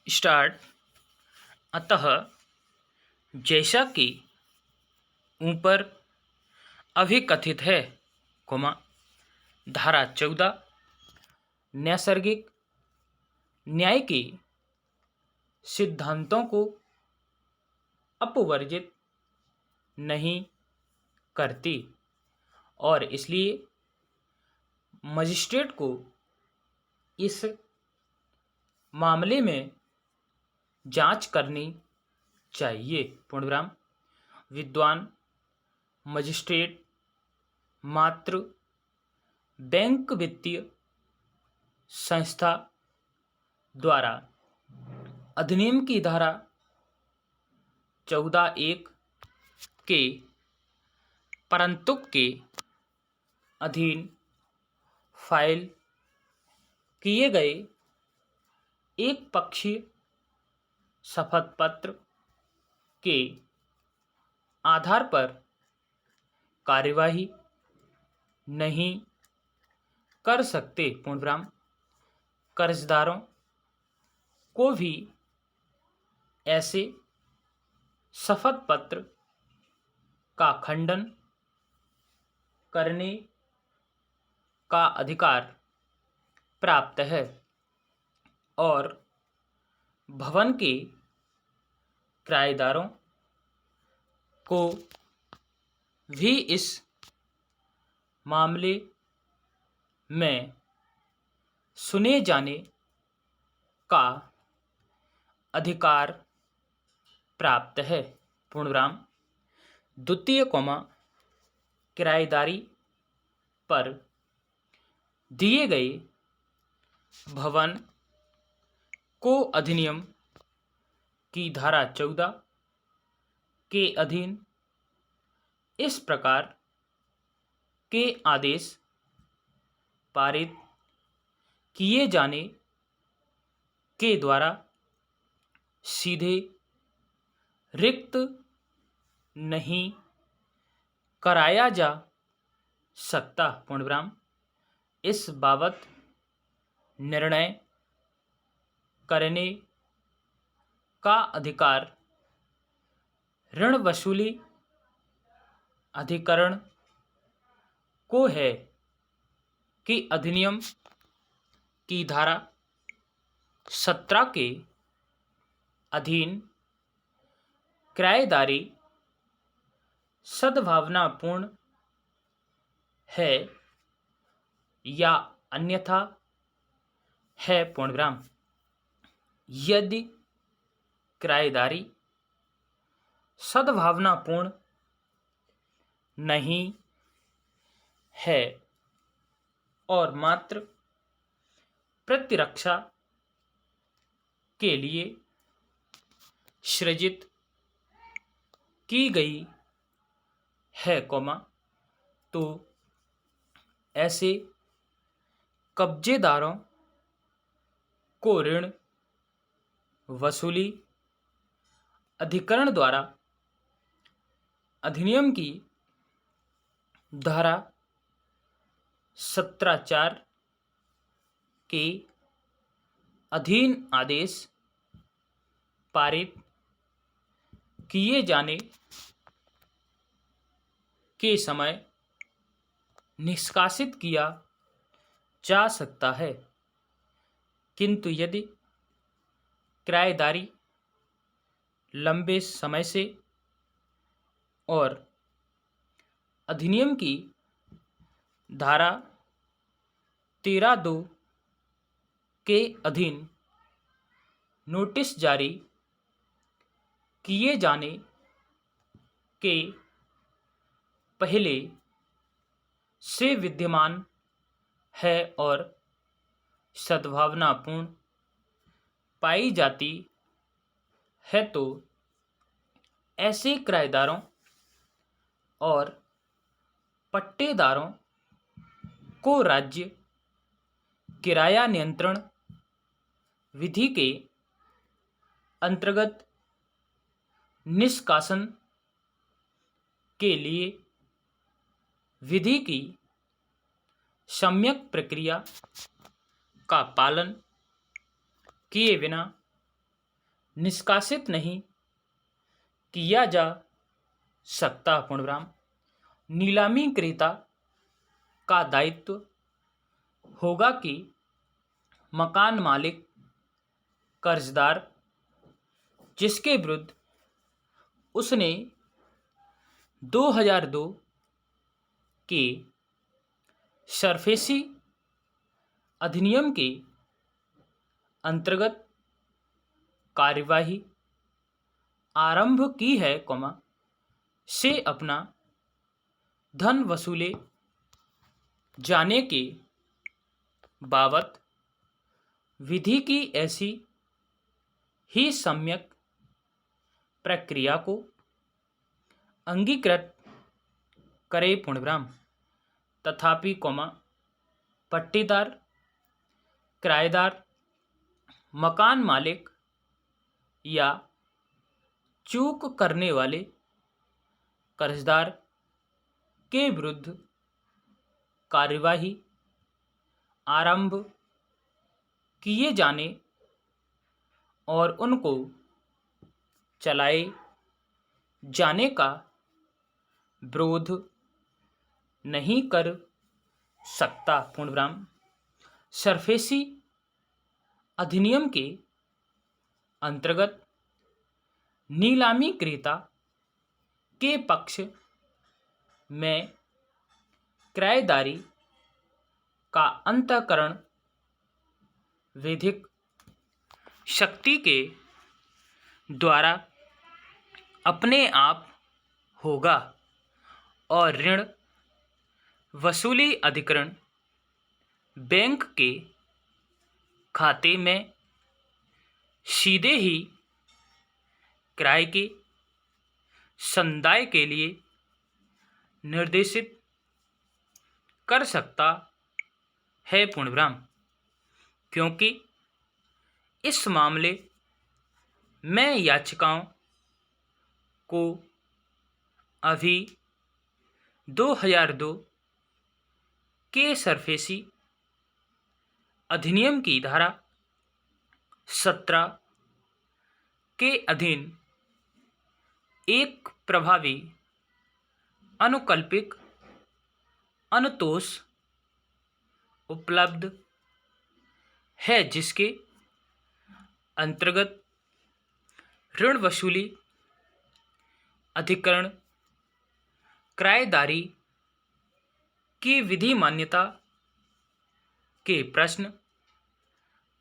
Start. अतः जैसा कि ऊपर अभिकथित है, धारा 14 नैसर्गिक न्याय के सिद्धांतों को अपवर्जित नहीं करती और इसलिए मजिस्ट्रेट को इस मामले में जांच करनी चाहिए। पूर्णविराम। विद्वान मजिस्ट्रेट मात्र बैंक वित्तीय संस्था द्वारा अधिनियम की धारा 14(1) के परंतुक के अधीन फाइल किए गए एक पक्षीय शपथ पत्र के आधार पर कार्यवाही नहीं कर सकते। पूर्णविराम। कर्जदारों को भी ऐसे शपथ पत्र का खंडन करने का अधिकार प्राप्त है और भवन के किराएदारों को भी इस मामले में सुने जाने का अधिकार प्राप्त है। पूर्णविराम। द्वितीय किराएदारी पर दिए गए भवन को अधिनियम की धारा 14 के अधीन इस प्रकार के आदेश पारित किए जाने के द्वारा सीधे रिक्त नहीं कराया जा सकता। पूर्णविराम। इस बाबत निर्णय करने का अधिकार ऋण वसूली अधिकरण को है कि अधिनियम की धारा 17 के अधीन किराएदारी सद्भावनापूर्ण है या अन्यथा है। पूर्णविराम। यदि किराएदारी सद्भावनापूर्ण नहीं है और मात्र प्रतिरक्षा के लिए सृजित की गई है, तो ऐसे कब्जेदारों को ऋण वसूली अधिकरण द्वारा अधिनियम की धारा 17(4) के अधीन आदेश पारित किए जाने के समय निष्कासित किया जा सकता है, किंतु यदि किराएदारी लंबे समय से और अधिनियम की धारा 13(2) के अधीन नोटिस जारी किए जाने के पहले से विद्यमान है और सद्भावनापूर्ण पाई जाती है, तो ऐसे किराएदारों और पट्टेदारों को राज्य किराया नियंत्रण विधि के अंतर्गत निष्कासन के लिए विधि की सम्यक प्रक्रिया का पालन किए बिना निष्कासित नहीं किया जा सकता। पूर्णविराम। नीलामी क्रेता का दायित्व होगा कि मकान मालिक कर्जदार जिसके विरुद्ध उसने 2002 के सरफेसी अधिनियम के अंतर्गत कार्यवाही आरंभ की है, से अपना धन वसूले जाने के बाबत विधि की ऐसी ही सम्यक प्रक्रिया को अंगीकृत करे। पूर्णविराम। तथापि, पट्टेदार, किराएदार, मकान मालिक या चूक करने वाले कर्जदार के विरुद्ध कार्यवाही आरंभ किए जाने और उनको चलाए जाने का विरोध नहीं कर सकता। पूर्णविराम। सरफेसी अधिनियम के अंतर्गत नीलामी क्रेता के पक्ष में किराएदारी का अंतःकरण विधिक शक्ति के द्वारा अपने आप होगा और ऋण वसूली अधिकरण बैंक के खाते में सीधे ही किराए के संदाय के लिए निर्देशित कर सकता है। पूर्णविराम। क्योंकि इस मामले में याचिकाओं को अभी 2002 के सरफेसी अधिनियम की धारा 17 के अधीन एक प्रभावी अनुकल्पिक अनुतोष उपलब्ध है, जिसके अंतर्गत ऋण वसूली अधिकरण किराएदारी की विधि मान्यता के प्रश्न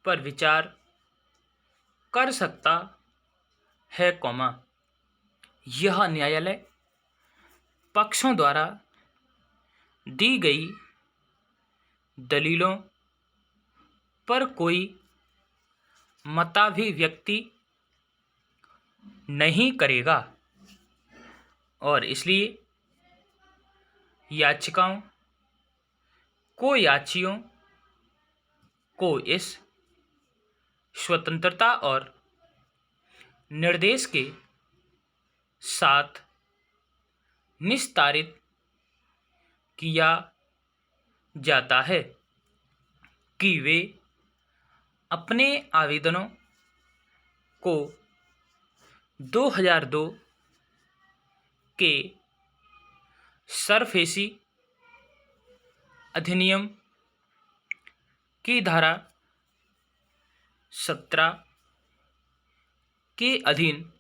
पर विचार कर सकता है, यह न्यायालय पक्षों द्वारा दी गई दलीलों पर कोई मताभिव्यक्ति नहीं करेगा और इसलिए याचिकाओं को याचियों को इस स्वतंत्रता और निर्देश के साथ निस्तारित किया जाता है कि वे अपने आवेदनों को 2002 के सरफेसी अधिनियम की धारा 17 के अधीन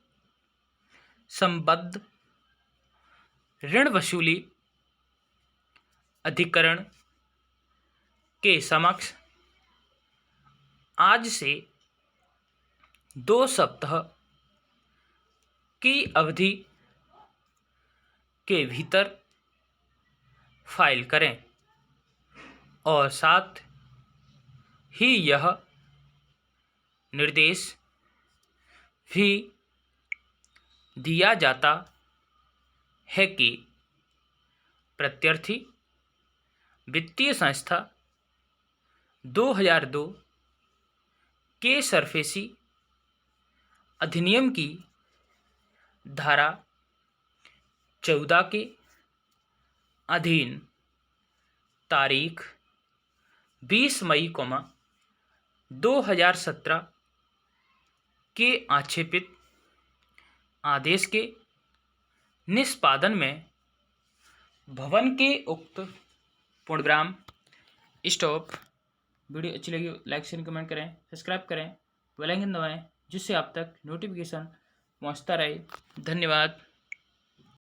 संबद्ध ऋण वसूली अधिकरण के समक्ष आज से 2 सप्ताह की अवधि के भीतर फाइल करें और साथ ही यह निर्देश भी दिया जाता है कि प्रत्यर्थी वित्तीय संस्था 2002 के सरफेसी अधिनियम की धारा 14 के अधीन तारीख 20 मई 2017 के आक्षेपित आदेश के निष्पादन में भवन के उक्त पूर्णविराम स्टॉप। वीडियो अच्छी लगी लाइक शेयर कमेंट करें, सब्सक्राइब करें, बेल आइकन दबाएं जिससे आप तक नोटिफिकेशन पहुंचता रहे। धन्यवाद।